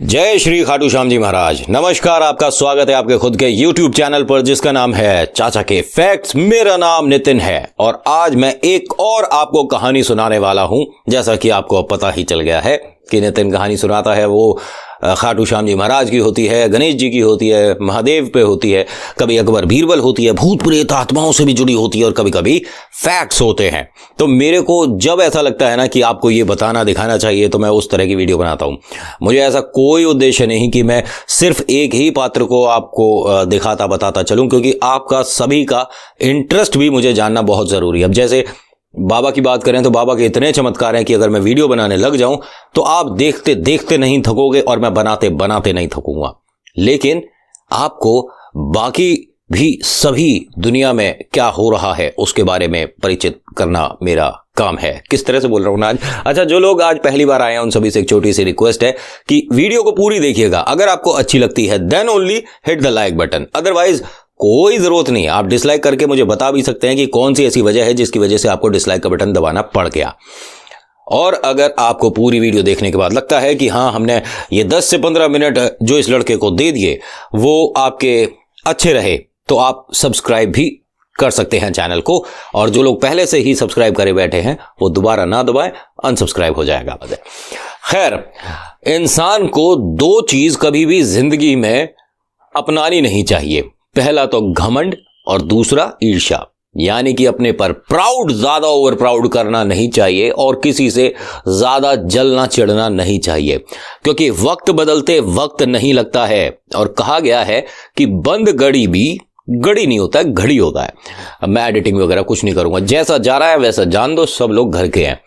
जय श्री खाटू श्याम जी महाराज। नमस्कार, आपका स्वागत है आपके खुद के YouTube चैनल पर जिसका नाम है चाचा के फैक्ट्स। मेरा नाम नितिन है और आज मैं एक और आपको कहानी सुनाने वाला हूं। जैसा कि आपको पता ही चल गया है कि नितिन कहानी सुनाता है वो खाटू श्याम जी महाराज की होती है, गणेश जी की होती है, महादेव पे होती है, कभी अकबर बीरबल होती है, भूत प्रेत आत्माओं से भी जुड़ी होती है और कभी कभी फैक्ट्स होते हैं। तो मेरे को जब ऐसा लगता है ना कि आपको ये बताना दिखाना चाहिए तो मैं उस तरह की वीडियो बनाता हूं। मुझे ऐसा कोई उद्देश्य नहीं कि मैं सिर्फ एक ही पात्र को आपको दिखाता बताता चलूं, क्योंकि आपका सभी का इंटरेस्ट भी मुझे जानना बहुत जरूरी है। अब जैसे बाबा की बात करें तो बाबा के इतने चमत्कार हैं कि अगर मैं वीडियो बनाने लग जाऊं तो आप देखते देखते नहीं थकोगे और मैं बनाते बनाते नहीं थकूंगा। लेकिन आपको बाकी भी सभी दुनिया में क्या हो रहा है उसके बारे में परिचित करना मेरा काम है। किस तरह से बोल रहा हूं आज? अच्छा, जो लोग आज पहली बार आए हैं उन सभी से एक छोटी सी रिक्वेस्ट है कि वीडियो को पूरी देखिएगा। अगर आपको अच्छी लगती है then only hit the like button, otherwise कोई जरूरत नहीं। आप डिसलाइक करके मुझे बता भी सकते हैं कि कौन सी ऐसी वजह है जिसकी वजह से आपको डिसलाइक का बटन दबाना पड़ गया। और अगर आपको पूरी वीडियो देखने के बाद लगता है कि हाँ, हमने ये 10 से 15 मिनट जो इस लड़के को दे दिए वो आपके अच्छे रहे, तो आप सब्सक्राइब भी कर सकते हैं चैनल को। और जो लोग पहले से ही सब्सक्राइब करे बैठे हैं वो दोबारा ना दबाएं, अनसब्सक्राइब हो जाएगा। खैर, इंसान को दो चीज कभी भी जिंदगी में अपनानी नहीं चाहिए। पहला तो घमंड और दूसरा ईर्ष्या, यानी कि अपने पर प्राउड, ज्यादा ओवर प्राउड करना नहीं चाहिए और किसी से ज्यादा जलना चिढ़ना नहीं चाहिए, क्योंकि वक्त बदलते वक्त नहीं लगता है। और कहा गया है कि बंद घड़ी भी घड़ी नहीं होता है, घड़ी होता है। मैं एडिटिंग वगैरह कुछ नहीं करूंगा, जैसा जा रहा है वैसा जान दो, सब लोग घर के हैं।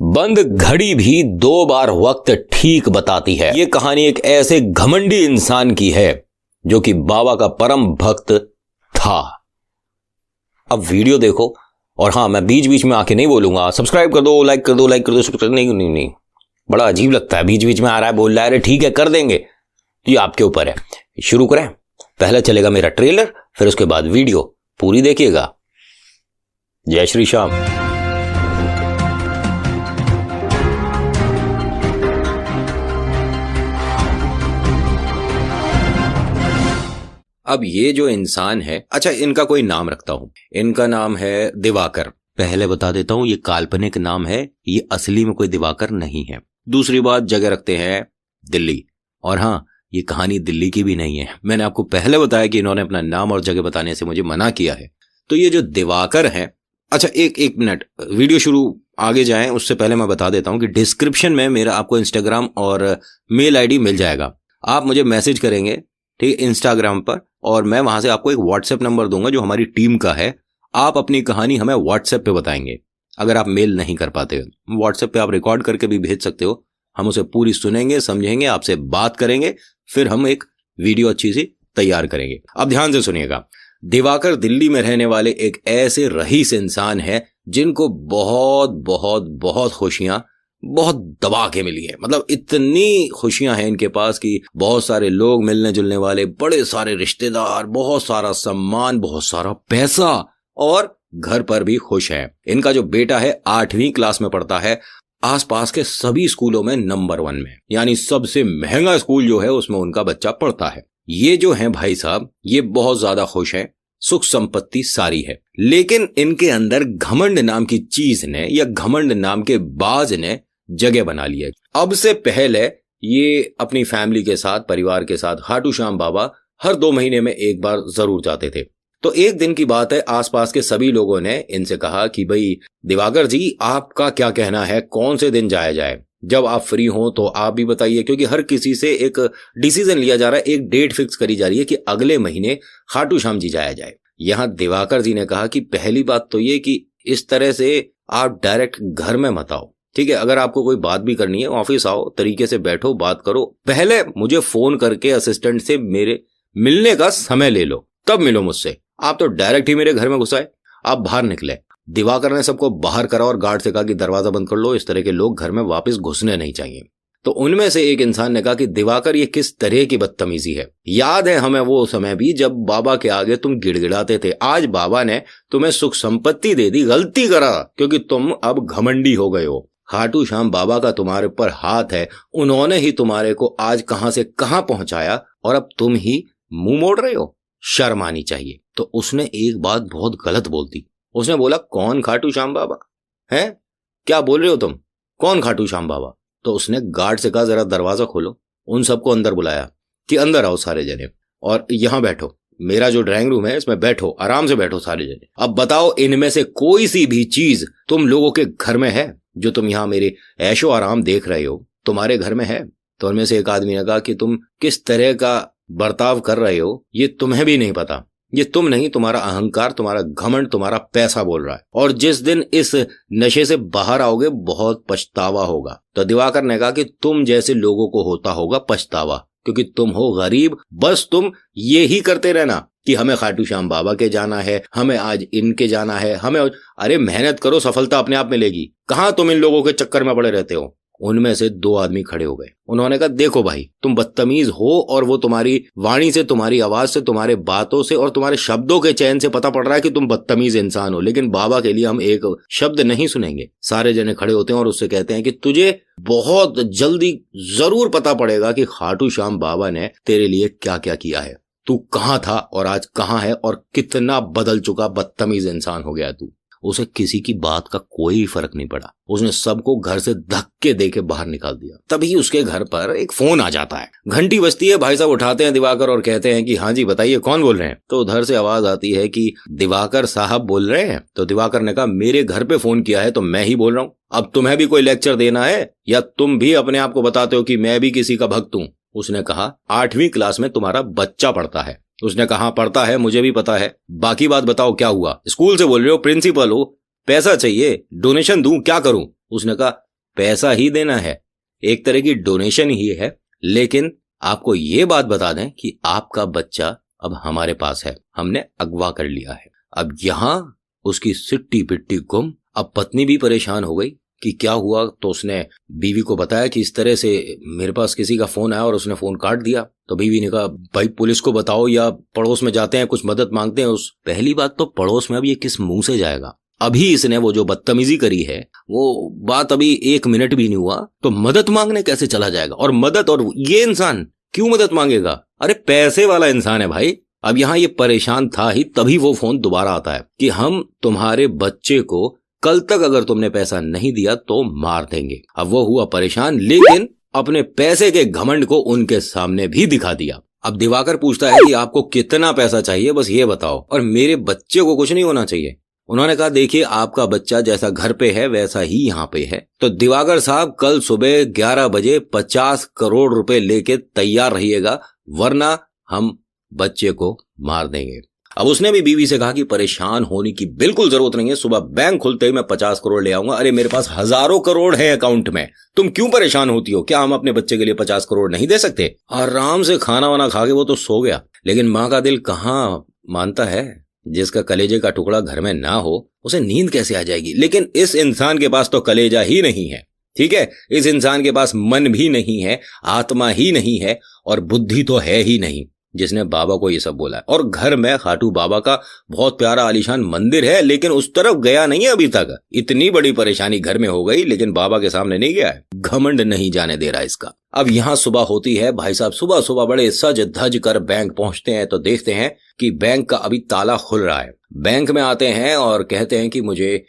बंद घड़ी भी 2 बार वक्त ठीक बताती है। ये कहानी एक ऐसे घमंडी इंसान की है जो कि बाबा का परम भक्त था। अब वीडियो देखो। और हाँ, मैं बीच बीच में आके नहीं बोलूंगा सब्सक्राइब कर दो, लाइक कर दो, लाइक कर दो, सब्सक्राइब नहीं। बड़ा अजीब लगता है, बीच बीच में आ रहा है बोल रहा है, अरे ठीक है कर देंगे, ये आपके ऊपर है। शुरू करें। पहले चलेगा मेरा ट्रेलर, फिर उसके बाद वीडियो पूरी देखिएगा। जय श्री श्याम। अब ये जो इंसान है, अच्छा इनका कोई नाम रखता हूं। इनका नाम है दिवाकर। पहले बता देता हूं ये काल्पनिक नाम है, ये असली में कोई दिवाकर नहीं है। दूसरी बात, जगह रखते हैं दिल्ली। और हाँ, ये कहानी दिल्ली की भी नहीं है। मैंने आपको पहले बताया कि इन्होंने अपना नाम और जगह बताने से मुझे मना किया है। तो ये जो दिवाकर है, अच्छा एक मिनट, वीडियो शुरू आगे जाएं उससे पहले मैं बता देता हूं कि डिस्क्रिप्शन में मेरा आपको इंस्टाग्राम और मेल आईडी मिल जाएगा। आप मुझे मैसेज करेंगे, ठीक है, इंस्टाग्राम पर, और मैं वहां से आपको एक व्हाट्सएप नंबर दूंगा जो हमारी टीम का है। आप अपनी कहानी हमें व्हाट्सएप पे बताएंगे। अगर आप मेल नहीं कर पाते हो, व्हाट्सएप पे आप रिकॉर्ड करके भी भेज सकते हो। हम उसे पूरी सुनेंगे, समझेंगे, आपसे बात करेंगे, फिर हम एक वीडियो अच्छी सी तैयार करेंगे। अब ध्यान से सुनिएगा। दिवाकर दिल्ली में रहने वाले एक ऐसे रईस इंसान है जिनको बहुत बहुत बहुत खुशियां बहुत दबा के मिली है। मतलब इतनी खुशियां हैं इनके पास कि बहुत सारे लोग मिलने जुलने वाले, बड़े सारे रिश्तेदार, बहुत सारा सम्मान, बहुत सारा पैसा, और घर पर भी खुश है। इनका जो बेटा है 8वीं क्लास में पढ़ता है, आसपास के सभी स्कूलों में नंबर 1 में, यानी सबसे महंगा स्कूल जो है उसमें उनका बच्चा पढ़ता है। ये जो है भाई साहब, ये बहुत ज्यादा खुश है, सुख संपत्ति सारी है। लेकिन इनके अंदर घमंड नाम की चीज ने, या घमंड नाम के बाज ने जगह बना ली है। अब से पहले ये अपनी फैमिली के साथ, परिवार के साथ खाटू श्याम बाबा हर 2 महीने में एक बार जरूर जाते थे। तो एक दिन की बात है, आसपास के सभी लोगों ने इनसे कहा कि भाई दिवाकर जी, आपका क्या कहना है, कौन से दिन जाया जाए? जब आप फ्री हो तो आप भी बताइए, क्योंकि हर किसी से एक डिसीजन लिया जा रहा है, एक डेट फिक्स करी जा रही है कि अगले महीने खाटू श्याम जी जाया जाए। यहां दिवाकर जी ने कहा कि पहली बात तो ये कि इस तरह से आप डायरेक्ट घर में मत आओ, ठीक है? अगर आपको कोई बात भी करनी है, ऑफिस आओ, तरीके से बैठो, बात करो। पहले मुझे फोन करके असिस्टेंट से मेरे मिलने का समय ले लो, तब मिलो मुझसे। आप तो डायरेक्ट ही मेरे घर में घुसाए, आप बाहर निकले। दिवाकर ने सबको बाहर करा और गार्ड से कहा कि दरवाजा बंद कर लो, इस तरह के लोग घर में वापस घुसने नहीं चाहिए। तो उनमें से एक इंसान ने कहा कि दिवाकर, ये किस तरह की बदतमीजी है? याद है हमें वो समय भी जब बाबा के आगे तुम गिड़गिड़ाते थे। आज बाबा ने तुम्हें सुख संपत्ति दे दी, गलती करा क्योंकि तुम अब घमंडी हो गए हो। खाटू श्याम बाबा का तुम्हारे ऊपर हाथ है, उन्होंने ही तुम्हारे को आज कहां से कहां पहुंचाया और अब तुम ही मुंह मोड़ रहे हो, शर्म आनी चाहिए। तो उसने एक बात बहुत गलत बोल दी। उसने बोला कौन खाटू श्याम बाबा है, क्या बोल रहे हो तुम, कौन खाटू श्याम बाबा। तो उसने गार्ड से कहा जरा दरवाजा खोलो, उन सबको अंदर बुलाया कि अंदर आओ सारे जने और यहां बैठो, मेरा जो ड्राइंग रूम है इसमें बैठो, आराम से बैठो सारे जने। अब बताओ इनमें से कोई सी भी चीज तुम लोगों के घर में है, जो तुम यहां मेरे ऐशो आराम देख रहे हो तुम्हारे घर में है। तो उनमें से एक आदमी ने कहा कि तुम किस तरह का बर्ताव कर रहे हो ये तुम्हें भी नहीं पता, ये तुम नहीं, तुम्हारा अहंकार, तुम्हारा घमंड, तुम्हारा पैसा बोल रहा है, और जिस दिन इस नशे से बाहर आओगे बहुत पछतावा होगा। तो दिवाकर ने कहा कि तुम जैसे लोगों को होता होगा पछतावा, क्योंकि तुम हो गरीब, बस तुम ये ही करते रहना कि हमें खाटू श्याम बाबा के जाना है, हमें आज इनके जाना है, हमें। अरे मेहनत करो, सफलता अपने आप मिलेगी, कहां तुम इन लोगों के चक्कर में पड़े रहते हो। उनमें से दो आदमी खड़े हो गए, उन्होंने कहा देखो भाई तुम बदतमीज हो, और वो तुम्हारी वाणी से, तुम्हारी आवाज से, तुम्हारे बातों से और तुम्हारे शब्दों के चयन से पता पड़ रहा है कि तुम बदतमीज इंसान हो, लेकिन बाबा के लिए हम एक शब्द नहीं सुनेंगे। सारे जने खड़े होते हैं और उससे कहते हैं कि तुझे बहुत जल्दी जरूर पता पड़ेगा कि खाटू श्याम बाबा ने तेरे लिए क्या क्या किया है, तू कहां था और आज कहां है, और कितना बदल चुका बदतमीज इंसान हो गया तू। उसे किसी की बात का कोई फर्क नहीं पड़ा, उसने सबको घर से धक्के देके बाहर निकाल दिया। तभी उसके घर पर एक फोन आ जाता है, घंटी बजती है, भाई साहब उठाते हैं दिवाकर और कहते हैं कि हाँ जी बताइए कौन बोल रहे हैं। तो उधर से आवाज आती है कि दिवाकर साहब बोल रहे हैं। तो दिवाकर ने कहा मेरे घर पे फोन किया है तो मैं ही बोल रहा हूँ, अब तुम्हें भी कोई लेक्चर देना है या तुम भी अपने आप को बताते हो कि मैं भी किसी का भक्त हूँ। उसने कहा 8वीं क्लास में तुम्हारा बच्चा पढ़ता है। उसने कहा पढ़ता है, मुझे भी पता है, बाकी बात बताओ क्या हुआ, स्कूल से बोल रहे हो, प्रिंसिपल हो, पैसा चाहिए, डोनेशन दूं, क्या करूं। उसने कहा पैसा ही देना है, एक तरह की डोनेशन ही है, लेकिन आपको ये बात बता दें कि आपका बच्चा अब हमारे पास है, हमने अगवा कर लिया है। अब यहां उसकी सिट्टी पिट्टी गुम। अब पत्नी भी परेशान हो गई कि क्या हुआ। तो उसने बीवी को बताया कि इस तरह से मेरे पास किसी का फोन आया और उसने फोन काट दिया। तो बीवी ने कहा भाई पुलिस को बताओ या पड़ोस में जाते हैं, कुछ मदद मांगते हैं। उस पहली बात तो पड़ोस में अब ये किस मुंह से जाएगा, अभी इसने वो जो बदतमीजी करी है वो बात अभी 1 मिनट भी नहीं हुआ, तो मदद मांगने कैसे चला जाएगा। और मदद, और ये इंसान क्यों मदद मांगेगा, अरे पैसे वाला इंसान है भाई। अब यहां ये परेशान था ही, तभी वो फोन दोबारा आता है कि हम तुम्हारे बच्चे को कल तक अगर तुमने पैसा नहीं दिया तो मार देंगे। अब वो हुआ परेशान, लेकिन अपने पैसे के घमंड को उनके सामने भी दिखा दिया। अब दिवाकर पूछता है कि आपको कितना पैसा चाहिए, बस ये बताओ, और मेरे बच्चे को कुछ नहीं होना चाहिए। उन्होंने कहा देखिए आपका बच्चा जैसा घर पे है वैसा ही यहाँ पे है, तो दिवाकर साहब कल सुबह 11 बजे 50 करोड़ रुपए लेके तैयार रहिएगा, वरना हम बच्चे को मार देंगे। अब उसने भी बीवी से कहा कि परेशान होने की बिल्कुल जरूरत नहीं है, सुबह बैंक खुलते ही मैं 50 करोड़ ले आऊंगा। अरे मेरे पास हजारों करोड़ है अकाउंट में, तुम क्यों परेशान होती हो, क्या हम अपने बच्चे के लिए 50 करोड़ नहीं दे सकते। आराम से खाना वाना खा के वो तो सो गया, लेकिन माँ का दिल कहाँ मानता है। जिसका कलेजे का टुकड़ा घर में ना हो उसे नींद कैसे आ जाएगी। लेकिन इस इंसान के पास तो कलेजा ही नहीं है, ठीक है, इस इंसान के पास मन भी नहीं है, आत्मा ही नहीं है, और बुद्धि तो है ही नहीं, जिसने बाबा को ये सब बोला है। और घर में खाटू बाबा का बहुत प्यारा आलीशान मंदिर है, लेकिन उस तरफ गया नहीं है अभी तक। इतनी बड़ी परेशानी घर में हो गई, लेकिन बाबा के सामने नहीं गया है, घमंड नहीं जाने दे रहा इसका। अब यहाँ सुबह होती है, भाई साहब सुबह सुबह बड़े सज धज कर बैंक पहुंचते हैं, तो देखते हैं कि बैंक का अभी ताला खुल रहा है। बैंक में आते हैं और कहते हैं कि मुझे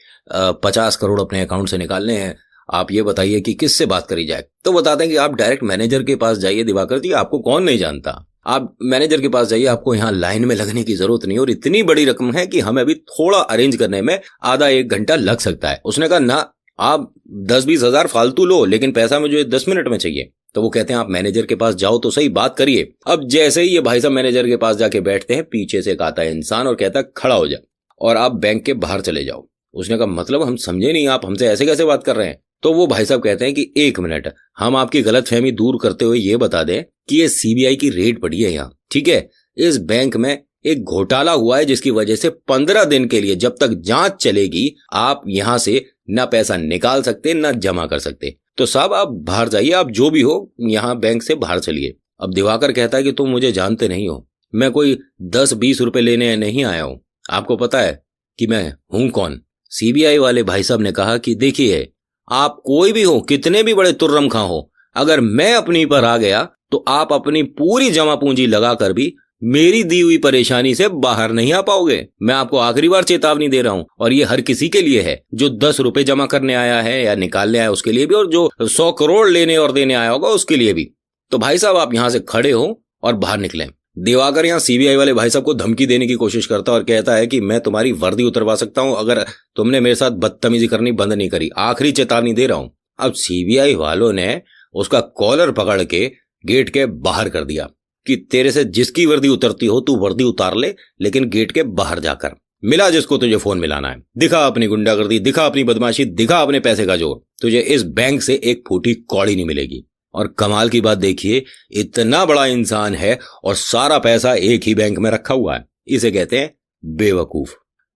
50 करोड़ अपने अकाउंट से निकालने हैं, आप ये बताइए कि किससे बात करी जाए। तो बताते हैं कि आप डायरेक्ट मैनेजर के पास जाइए दिवाकर जी, आपको कौन नहीं जानता, आप मैनेजर के पास जाइए, आपको यहाँ लाइन में लगने की जरूरत नहीं, और इतनी बड़ी रकम है कि हमें अभी थोड़ा अरेंज करने में आधा 1 घंटा लग सकता है। उसने कहा ना, आप 10-20 हजार फालतू लो, लेकिन पैसा मुझे 10 मिनट में चाहिए। तो वो कहते हैं आप मैनेजर के पास जाओ तो सही, बात करिए। अब जैसे ही ये भाई साहब मैनेजर के पास जाके बैठते हैं, पीछे से एक आता है इंसान और कहता है खड़ा हो जा और आप बैंक के बाहर चले जाओ। उसने कहा मतलब हम समझे नहीं, आप हमसे ऐसे कैसे बात कर रहे हैं। तो वो भाई साहब कहते हैं कि 1 मिनट, हम आपकी गलतफहमी दूर करते हुए ये बता दें कि ये सीबीआई की रेड पड़ी है यहाँ, ठीक है। इस बैंक में एक घोटाला हुआ है जिसकी वजह से 15 दिन के लिए, जब तक जांच चलेगी, आप यहां से ना पैसा निकाल सकते ना जमा कर सकते। तो साहब आप बाहर जाइए, आप जो भी हो यहाँ बैंक से बाहर चलिए। अब दिवाकर कहता है कि तुम मुझे जानते नहीं हो, मैं कोई 10-20 रुपए लेने नहीं आया हूं, आपको पता है कि मैं हूं कौन। सीबीआई वाले भाई साहब ने कहा कि देखिए आप कोई भी हो, कितने भी बड़े तुर्रम खां हो, अगर मैं अपनी पर आ गया तो आप अपनी पूरी जमा पूंजी लगाकर भी मेरी दी हुई परेशानी से बाहर नहीं आ पाओगे। मैं आपको आखिरी बार चेतावनी दे रहा हूं, और ये हर किसी के लिए है जो 10 रुपए जमा करने आया है या निकालने आया उसके लिए भी, और जो 100 करोड़ लेने और देने आया होगा उसके लिए भी। तो भाई साहब आप यहां से खड़े हो और बाहर निकलें। दिवाकर यहाँ सीबीआई वाले भाई साहब को धमकी देने की कोशिश करता है और कहता है कि मैं तुम्हारी वर्दी उतरवा सकता हूं अगर तुमने मेरे साथ बदतमीजी करनी बंद नहीं करी। आखिरी चेतावनी दे रहा हूं। अब सीबीआई वालों ने उसका कॉलर पकड़ के गेट के बाहर कर दिया कि तेरे से जिसकी वर्दी उतरती हो तू वर्दी उतार ले, लेकिन गेट के बाहर जाकर मिला जिसको तुझे फोन मिलाना है। दिखा अपनी गुंडागर्दी, दिखा अपनी बदमाशी, दिखा अपने पैसे का जोर। तुझे इस बैंक से एक फूटी कौड़ी नहीं मिलेगी। और कमाल की बात देखिए, इतना बड़ा इंसान है और सारा पैसा एक ही बैंक में रखा हुआ है। इसे कहते हैं बेवकूफ।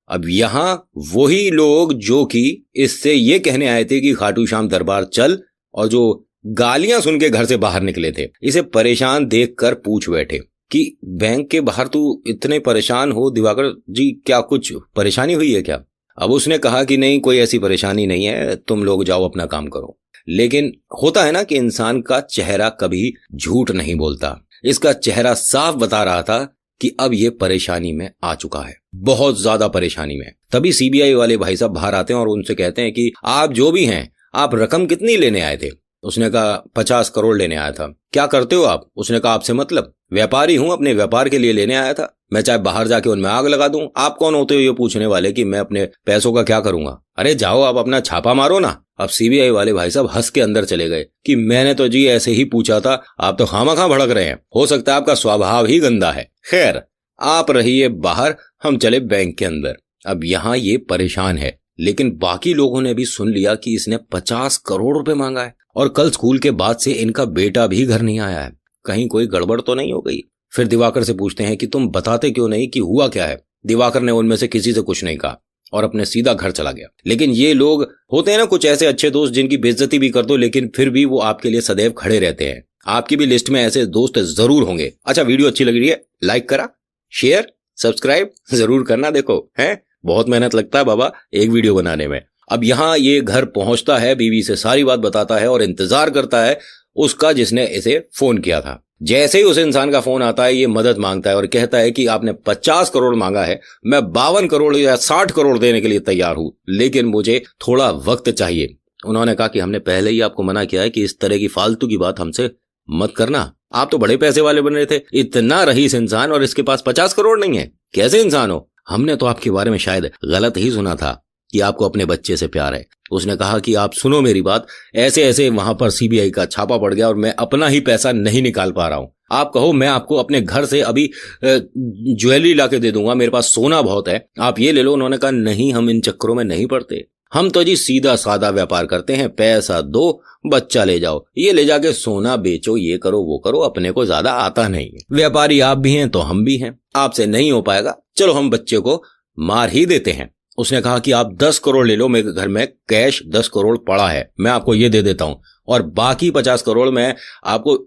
अब यहां वही लोग जो कि इससे ये कहने आए थे कि खाटू श्याम दरबार चल, और जो गालियां सुन के घर से बाहर निकले थे, इसे परेशान देखकर पूछ बैठे कि बैंक के बाहर तू इतने परेशान हो दिवाकर जी, क्या कुछ परेशानी हुई है क्या? अब उसने कहा कि नहीं, कोई ऐसी परेशानी नहीं है, तुम लोग जाओ अपना काम करो। लेकिन होता है ना कि इंसान का चेहरा कभी झूठ नहीं बोलता। इसका चेहरा साफ बता रहा था कि अब ये परेशानी में आ चुका है, बहुत ज्यादा परेशानी में। तभी सीबीआई वाले भाई साहब बाहर आते हैं और उनसे कहते हैं कि आप जो भी हैं, आप रकम कितनी लेने आए थे? उसने कहा 50 करोड़ लेने आया था। क्या करते हो आप? उसने कहा आपसे मतलब, व्यापारी हूं, अपने व्यापार के लिए लेने आया था। मैं चाहे बाहर जाके उनमें आग लगा दूं। आप कौन होते हो ये पूछने वाले कि मैं अपने पैसों का क्या करूंगा? अरे जाओ आप अपना छापा मारो ना। अब सीबीआई वाले भाई साहब हंस के अंदर चले गए कि मैंने तो जी ऐसे ही पूछा था, आप तो खामखा भड़क रहे हैं, हो सकता है आपका स्वभाव ही गंदा है। खैर आप रहिए बाहर, हम चले बैंक के अंदर। अब यहाँ ये परेशान है, लेकिन बाकी लोगों ने भी सुन लिया कि इसने 50 करोड़ रुपए मांगा है, और कल स्कूल के बाद से इनका बेटा भी घर नहीं आया है। कहीं कोई गड़बड़ तो नहीं हो गई? फिर दिवाकर से पूछते हैं कि तुम बताते क्यों नहीं कि हुआ क्या है? दिवाकर ने उनमें से किसी से कुछ नहीं कहा और अपने सीधा घर चला गया। लेकिन ये लोग होते हैं ना कुछ ऐसे अच्छे दोस्त जिनकी बेइज्जती भी कर दो लेकिन फिर भी वो आपके लिए सदैव खड़े रहते हैं। आपकी भी लिस्ट में ऐसे दोस्त जरूर होंगे। अच्छा, वीडियो अच्छी लग रही है, लाइक करा, शेयर, सब्सक्राइब जरूर करना। देखो है, बहुत मेहनत लगता है बाबा एक वीडियो बनाने में। अब यहाँ ये घर पहुंचता है, बीवी से सारी बात बताता है और इंतजार करता है उसका जिसने इसे फोन किया था। जैसे ही उस इंसान का फोन आता है ये मदद मांगता है और कहता है कि आपने 50 करोड़ मांगा है, मैं 52 करोड़ या 60 करोड़ देने के लिए तैयार हूं, लेकिन मुझे थोड़ा वक्त चाहिए। उन्होंने कहा कि हमने पहले ही आपको मना किया है कि इस तरह की फालतू की बात हमसे मत करना। आप तो बड़े पैसे वाले बन रहे थे, इतना रईस इंसान, और इसके पास 50 करोड़ नहीं है, कैसे इंसान हो? हमने तो आपके बारे में शायद गलत ही सुना था कि आपको अपने बच्चे से प्यार है। उसने कहा कि आप सुनो मेरी बात, ऐसे ऐसे वहां पर सीबीआई का छापा पड़ गया और मैं अपना ही पैसा नहीं निकाल पा रहा हूं। आप कहो मैं आपको अपने घर से अभी ज्वेलरी लाके दे दूंगा, मेरे पास सोना बहुत है, आप ये ले लो। उन्होंने कहा नहीं, हम इन चक्करों में नहीं पड़ते, हम तो जी सीधा सादा व्यापार करते हैं, पैसा दो, बच्चा ले जाओ, ये ले जाके सोना बेचो, ये करो वो करो, अपने को ज्यादा आता नहीं है। व्यापारी आप भी हैं तो हम भी हैं, आपसे नहीं हो पाएगा, चलो हम बच्चे को मार ही देते हैं। उसने कहा कि आप 10 करोड़ ले लो, मेरे घर में कैश 10 करोड़ पड़ा है, मैं आपको ये दे देता हूं, और बाकी 50 करोड़ मैं आपको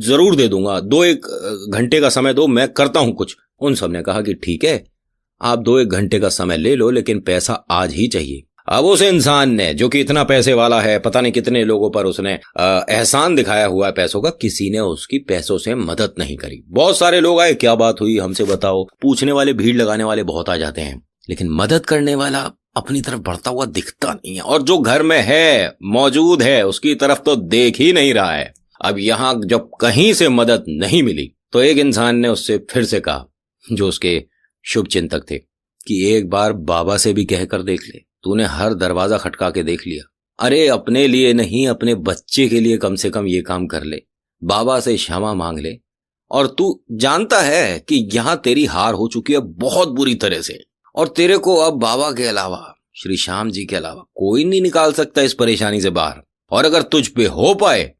जरूर दे दूंगा, 2-1 घंटे का समय दो, मैं करता हूं कुछ। उन सब ने कहा कि ठीक है, आप 2-1 घंटे का समय ले लो, लेकिन पैसा आज ही चाहिए। अब उस इंसान ने, जो कि इतना पैसे वाला है, पता नहीं कितने लोगों पर उसने एहसान दिखाया हुआ है पैसों का, किसी ने उसकी पैसों से मदद नहीं करी। बहुत सारे लोग आए, क्या बात हुई हमसे बताओ, पूछने वाले, भीड़ लगाने वाले बहुत आ जाते हैं, लेकिन मदद करने वाला अपनी तरफ बढ़ता हुआ दिखता नहीं है, और जो घर में है, मौजूद है, उसकी तरफ तो देख ही नहीं रहा है। अब यहां जब कहीं से मदद नहीं मिली तो एक इंसान ने उससे फिर से कहा, जो उसके शुभ चिंतक थे, कि एक बार बाबा से भी कहकर देख ले, तूने हर दरवाजा खटका के देख लिया, अरे अपने लिए नहीं, अपने बच्चे के लिए कम से कम ये काम कर ले, बाबा से क्षमा मांग ले। और तू जानता है कि यहां तेरी हार हो चुकी है बहुत बुरी तरह से, और तेरे को अब बाबा के अलावा, श्री श्याम जी के अलावा कोई नहीं निकाल सकता इस परेशानी से बाहर, और अगर तुझ पे हो पाए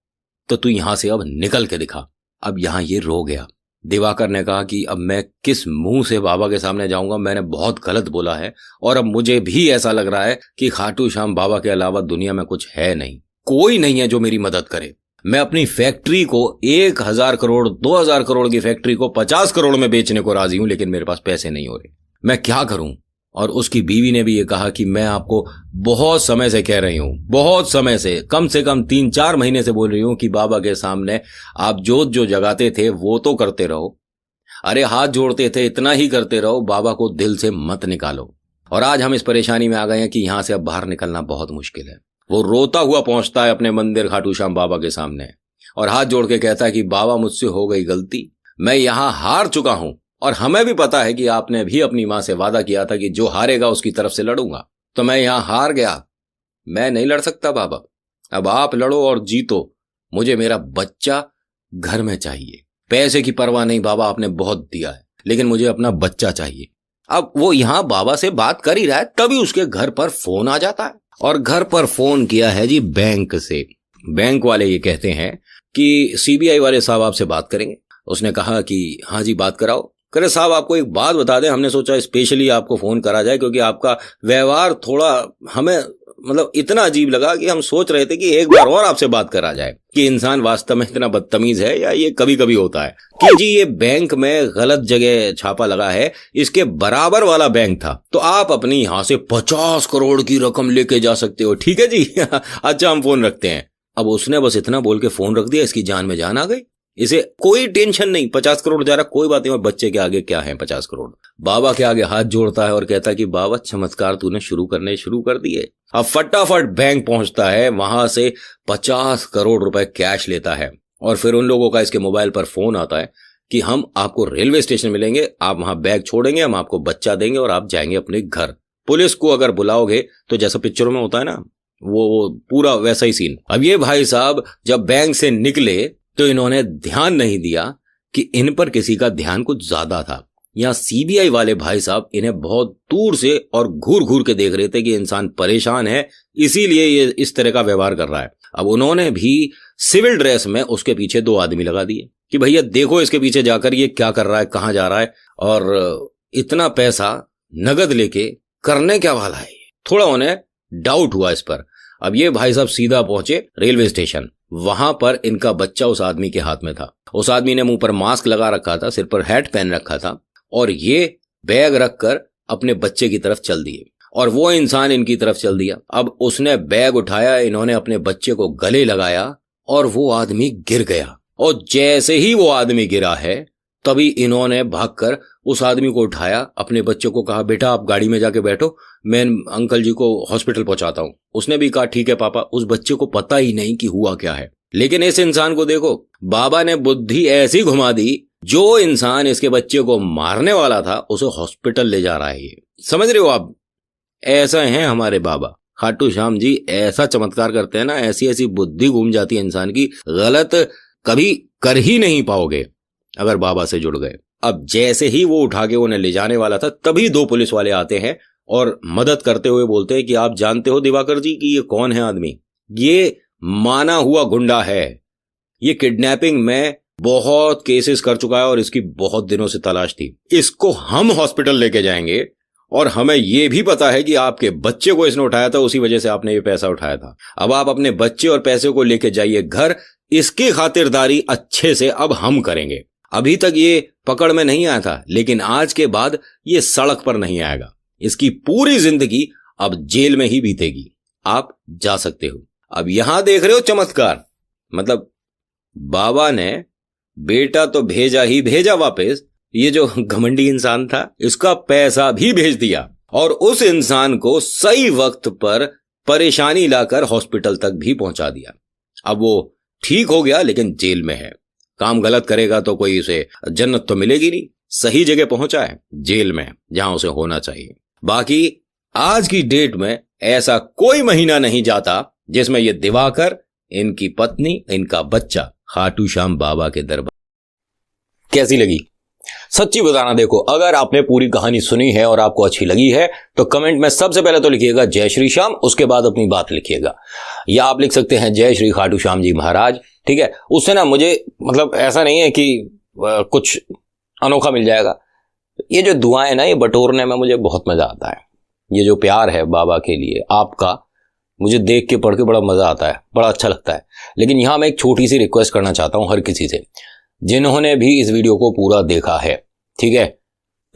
तो तू यहां से अब निकल के दिखा। अब यहां ये रो गया। दिवाकर ने कहा कि अब मैं किस मुंह से बाबा के सामने जाऊंगा, मैंने बहुत गलत बोला है, और अब मुझे भी ऐसा लग रहा है कि खाटू श्याम बाबा के अलावा दुनिया में कुछ है नहीं, कोई नहीं है जो मेरी मदद करे। मैं अपनी फैक्ट्री को 1000 करोड़ 2000 करोड़ की फैक्ट्री को 50 करोड़ में बेचने को राजी हूं, लेकिन मेरे पास पैसे नहीं हो रहे, मैं क्या करूं? और उसकी बीवी ने भी ये कहा कि मैं आपको बहुत समय से कह रही हूं, बहुत समय से कम 3-4 महीने से बोल रही हूं कि बाबा के सामने आप जोत जो जगाते थे वो तो करते रहो, अरे हाथ जोड़ते थे इतना ही करते रहो, बाबा को दिल से मत निकालो। और आज हम इस परेशानी में आ गए हैं कि यहां से अब बाहर निकलना बहुत मुश्किल है। वो रोता हुआ पहुंचता है अपने मंदिर खाटू श्याम बाबा के सामने और हाथ जोड़ के कहता है कि बाबा मुझसे हो गई गलती, मैं यहां हार चुका हूं और हमें भी पता है कि आपने भी अपनी मां से वादा किया था कि जो हारेगा उसकी तरफ से लड़ूंगा, तो मैं यहां हार गया, मैं नहीं लड़ सकता बाबा, अब आप लड़ो और जीतो, मुझे मेरा बच्चा घर में चाहिए। पैसे की परवाह नहीं बाबा, आपने बहुत दिया है, लेकिन मुझे अपना बच्चा चाहिए। अब वो यहां बाबा से बात कर ही रहा है, तभी उसके घर पर फोन आ जाता है और घर पर फोन किया है जी बैंक से। बैंक वाले ये कहते हैं कि सीबीआई वाले साहब आपसे बात करेंगे। उसने कहा कि हाँ जी बात कराओ। करे साहब आपको एक बात बता दें, हमने सोचा स्पेशली आपको फोन करा जाए क्योंकि आपका व्यवहार थोड़ा हमें इतना अजीब लगा कि हम सोच रहे थे कि एक बार और आपसे बात करा जाए कि इंसान वास्तव में इतना बदतमीज है या ये कभी कभी होता है। कि जी ये बैंक में गलत जगह छापा लगा है, इसके बराबर वाला बैंक था, तो आप अपनी यहां से 50 करोड़ की रकम लेके जा सकते हो, ठीक है जी। अच्छा हम फोन रखते हैं। अब उसने बस इतना बोल के फोन रख दिया, इसकी जान में जान आ गई, इसे कोई टेंशन नहीं, 50 करोड़ जा रहा, कोई बात नहीं, बच्चे के आगे क्या है 50 करोड़। बाबा के आगे हाथ जोड़ता है और कहता है कि बाबा चमत्कार तूने शुरू कर दिए। अब फटाफट बैंक पहुंचता है, वहां से 50 करोड़ रुपए कैश लेता है और फिर उन लोगों का इसके मोबाइल पर फोन आता है कि हम आपको रेलवे स्टेशन मिलेंगे, आप वहां बैग छोड़ेंगे, हम आपको बच्चा देंगे और आप जाएंगे अपने घर। पुलिस को अगर बुलाओगे तो जैसा पिक्चरों में होता है ना, वो पूरा वैसा ही सीन। अब ये भाई साहब जब बैंक से निकले तो इन्होंने ध्यान नहीं दिया कि इन पर किसी का ध्यान कुछ ज्यादा था। यहाँ सीबीआई वाले भाई साहब इन्हें बहुत दूर से और घूर घूर के देख रहे थे कि इंसान परेशान है, इसीलिए ये इस तरह का व्यवहार कर रहा है। अब उन्होंने भी सिविल ड्रेस में उसके पीछे 2 आदमी लगा दिए कि भैया देखो इसके पीछे जाकर ये क्या कर रहा है, कहां जा रहा है और इतना पैसा नगद लेके करने क्या वाला है। थोड़ा उन्हें डाउट हुआ इस पर। अब ये भाई साहब सीधा पहुंचे रेलवे स्टेशन। वहां पर इनका बच्चा उस आदमी के हाथ में था। उस आदमी ने मुंह पर मास्क लगा रखा था, सिर पर हैट पहन रखा था और ये बैग रखकर अपने बच्चे की तरफ चल दिए और वो इंसान इनकी तरफ चल दिया। अब उसने बैग उठाया, इन्होंने अपने बच्चे को गले लगाया और वो आदमी गिर गया। और जैसे ही वो आदमी गिरा है तभी इन्होंने भागकर उस आदमी को उठाया, अपने बच्चे को कहा बेटा आप गाड़ी में जाके बैठो, मैं अंकल जी को हॉस्पिटल पहुंचाता हूं। उसने भी कहा ठीक है पापा। उस बच्चे को पता ही नहीं कि हुआ क्या है। लेकिन इस इंसान को देखो, बाबा ने बुद्धि ऐसी घुमा दी, जो इंसान इसके बच्चे को मारने वाला था उसे हॉस्पिटल ले जा रहा है। ये समझ रहे हो आप, ऐसा है हमारे बाबा खाटू श्याम जी, ऐसा चमत्कार करते हैं ना, ऐसी ऐसी बुद्धि घूम जाती है इंसान की, गलत कभी कर ही नहीं पाओगे अगर बाबा से जुड़ गए। अब जैसे ही वो उठा के उन्हें ले जाने वाला था तभी 2 पुलिस वाले आते हैं और मदद करते हुए बोलते हैं कि आप जानते हो दिवाकर जी कि ये कौन है आदमी, ये माना हुआ गुंडा है, ये किडनैपिंग में बहुत केसेस कर चुका है और इसकी बहुत दिनों से तलाश थी, इसको हम हॉस्पिटल लेके जाएंगे और हमें यह भी पता है कि आपके बच्चे को इसने उठाया था, उसी वजह से आपने ये पैसा उठाया था। अब आप अपने बच्चे और पैसे को लेके जाइए घर, इसकी खातिरदारी अच्छे से अब हम करेंगे। अभी तक ये पकड़ में नहीं आया था, लेकिन आज के बाद ये सड़क पर नहीं आएगा, इसकी पूरी जिंदगी अब जेल में ही बीतेगी, आप जा सकते हो। अब यहां देख रहे हो चमत्कार, मतलब बाबा ने बेटा तो भेजा ही भेजा वापस, ये जो घमंडी इंसान था इसका पैसा भी भेज दिया और उस इंसान को सही वक्त पर परेशानी लाकर हॉस्पिटल तक भी पहुंचा दिया। अब वो ठीक हो गया लेकिन जेल में है। काम गलत करेगा तो कोई उसे जन्नत तो मिलेगी नहीं, सही जगह पहुंचा है, जेल में जहां उसे होना चाहिए। बाकी आज की डेट में ऐसा कोई महीना नहीं जाता जिसमें ये दिवाकर, इनकी पत्नी, इनका बच्चा खाटू श्याम बाबा के दरबार। कैसी लगी? सच्ची बताना, देखो अगर आपने पूरी कहानी सुनी है और आपको अच्छी लगी है तो कमेंट में सबसे पहले तो लिखिएगा जय श्री श्याम, उसके बाद अपनी बात लिखिएगा, या आप लिख सकते हैं जय श्री खाटू श्याम जी महाराज, ठीक है। उससे ना मुझे मतलब ऐसा नहीं है कि कुछ अनोखा मिल जाएगा। ये जो दुआएं ना, ये बटोरने में मुझे बहुत मजा आता है। ये जो प्यार है बाबा के लिए आपका, मुझे देख के पढ़ के बड़ा मजा आता है, बड़ा अच्छा लगता है। लेकिन यहां मैं एक छोटी सी रिक्वेस्ट करना चाहता हूं हर किसी से, जिन्होंने भी इस वीडियो को पूरा देखा है, ठीक है,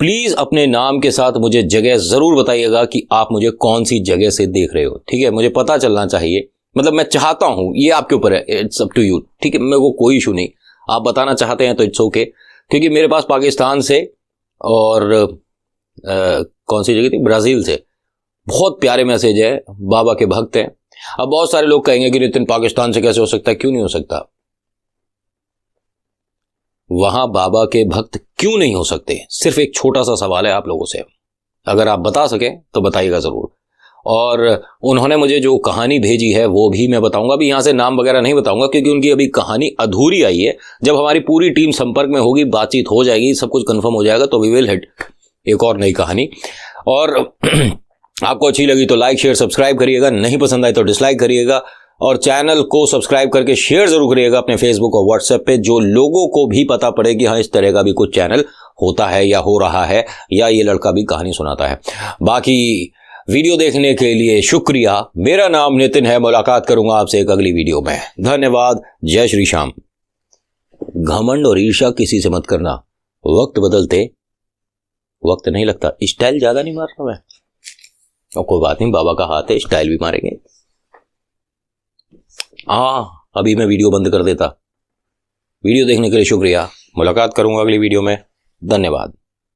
प्लीज अपने नाम के साथ मुझे जगह जरूर बताइएगा कि आप मुझे कौन सी जगह से देख रहे हो, ठीक है। मुझे पता चलना चाहिए, मतलब मैं चाहता हूं, ये आपके ऊपर है, इट्स अप टू यू, ठीक है। मेरे को कोई इशू नहीं, आप बताना चाहते हैं तो इट्स ओके, क्योंकि मेरे पास पाकिस्तान से और कौन सी जगह थी, ब्राजील से बहुत प्यारे मैसेज है, बाबा के भक्त हैं। अब बहुत सारे लोग कहेंगे कि नितिन पाकिस्तान से कैसे हो सकता है, क्यों नहीं हो सकता, वहां बाबा के भक्त क्यों नहीं हो सकते, सिर्फ एक छोटा सा सवाल है आप लोगों से, अगर आप बता सके तो बताइएगा जरूर। और उन्होंने मुझे जो कहानी भेजी है वो भी मैं बताऊंगा, अभी यहां से नाम वगैरह नहीं बताऊंगा क्योंकि उनकी अभी कहानी अधूरी आई है। जब हमारी पूरी टीम संपर्क में होगी, बातचीत हो जाएगी, सब कुछ कंफर्म हो जाएगा, तो वी विल हिट एक और नई कहानी। और आपको अच्छी लगी तो लाइक शेयर सब्सक्राइब करिएगा, नहीं पसंद आए तो डिसलाइक करिएगा, और चैनल को सब्सक्राइब करके शेयर जरूर करिएगा अपने फेसबुक और व्हाट्सएप पे, जो लोगों को भी पता पड़े कि हाँ इस तरह का भी कुछ चैनल होता है या हो रहा है, या ये लड़का भी कहानी सुनाता है। बाकी वीडियो देखने के लिए शुक्रिया। मेरा नाम नितिन है, मुलाकात करूंगा आपसे एक अगली वीडियो में। धन्यवाद। जय श्री श्याम। घमंड और ईर्ष्या किसी से मत करना, वक्त बदलते वक्त नहीं लगता। स्टाइल ज्यादा नहीं मार रहा मैं, और कोई बात नहीं, बाबा का हाथ है, स्टाइल भी मारेंगे। अभी मैं वीडियो बंद कर देता। वीडियो देखने के लिए शुक्रिया, मुलाकात करूंगा अगली वीडियो में। धन्यवाद।